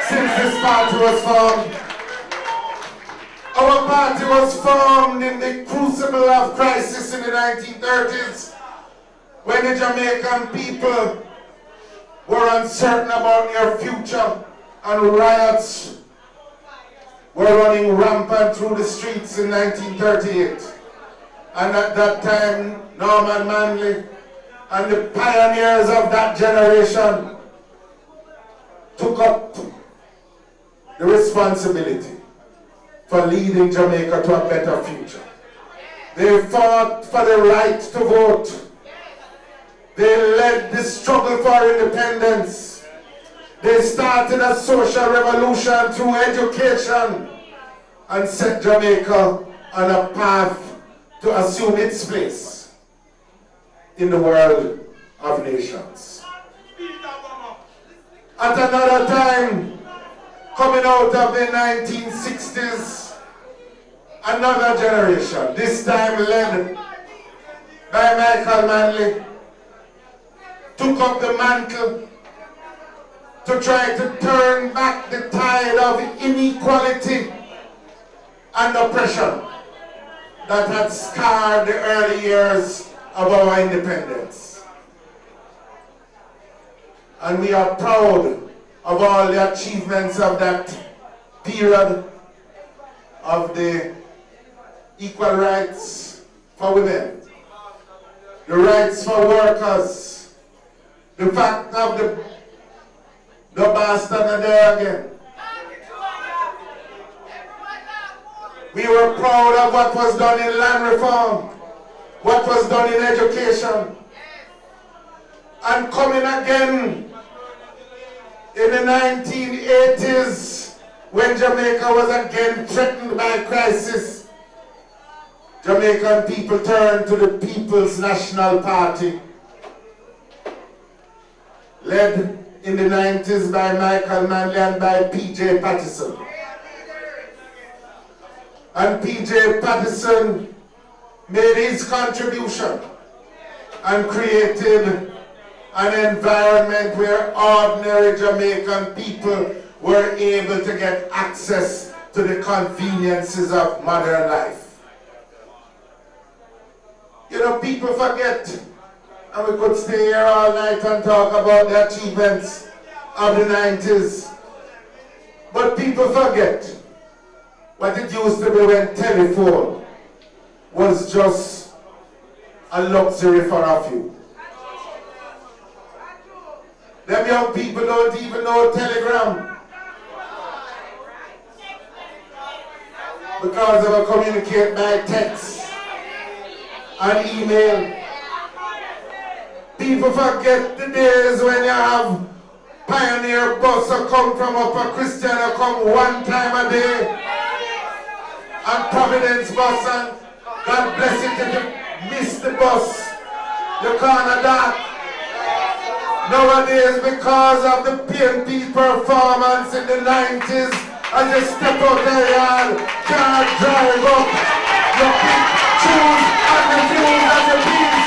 since this party was formed. Our party was formed in the crucible of crisis in the 1930s, when the Jamaican people were uncertain about their future and riots were running rampant through the streets in 1938. And at that time, Norman Manley and the pioneers of that generation took up the responsibility for leading Jamaica to a better future. They fought for the right to vote. They led the struggle for independence. They started a social revolution through education and set Jamaica on a path to assume its place in the world of nations. At another time, coming out of the 1960s, another generation, this time led by Michael Manley, took up the mantle to try to turn back the tide of inequality and oppression that had scarred the early years of our independence. And we are proud of all the achievements of that period of the equal rights for women, the rights for workers, the fact of the bastard are there again. We were proud of what was done in land reform, what was done in education, and coming again in the 1980s when Jamaica was again threatened by crisis. Jamaican people turned to the People's National Party, led in the 90s by Michael Manley and by P.J. Patterson. And P.J. Patterson made his contribution and created an environment where ordinary Jamaican people were able to get access to the conveniences of modern life. You know, people forget, and we could stay here all night and talk about the achievements of the 90s, but people forget what it used to be when telephone was just a luxury for a few. Them young people don't even know telegram because they will communicate by text and email. People forget the days when you have Pioneer bus that come from Upper Christian that come one time a day, and Providence bus, and God bless it if you miss the bus, you can't adapt. Nowadays, because of the PNP performance in the 90s, as you step out the yard, can't drive up, you pick, choose, and refuse as you please.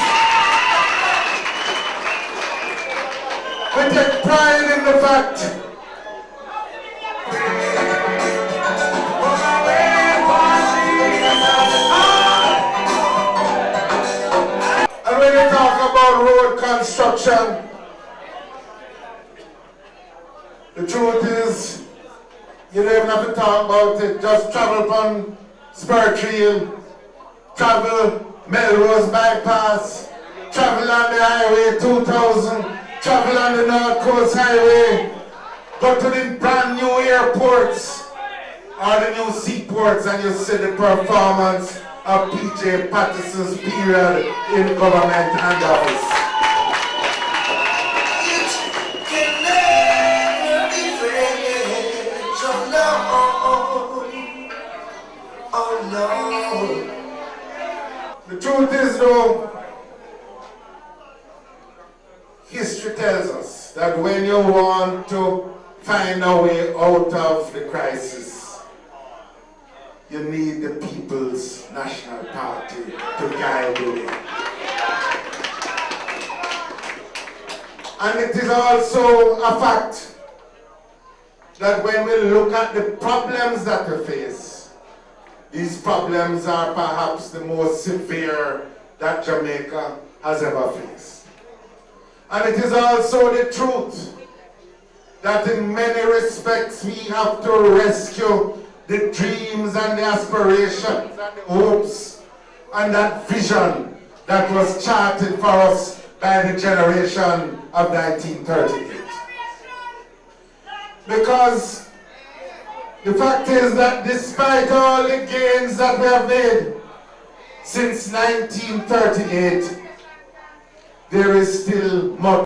We take pride in the fact and when you talk about road construction, the truth is, you don't even have to talk about it. Just travel on Spur Trail, travel Melrose Bypass, travel on the Highway 2000, travel on the North Coast Highway, go to the brand new airports or the new seaports, and you see the performance of P.J. Patterson's period in government and office. The truth is, though, history tells us that when you want to find a way out of the crisis, you need the People's National Party to guide you in. And it is also a fact that when we look at the problems that we face, these problems are perhaps the most severe that Jamaica has ever faced. And it is also the truth that in many respects we have to rescue the dreams and the aspirations and the hopes and that vision that was charted for us by the generation of 1938. Because the fact is that despite all the gains that we have made since 1938, there is still much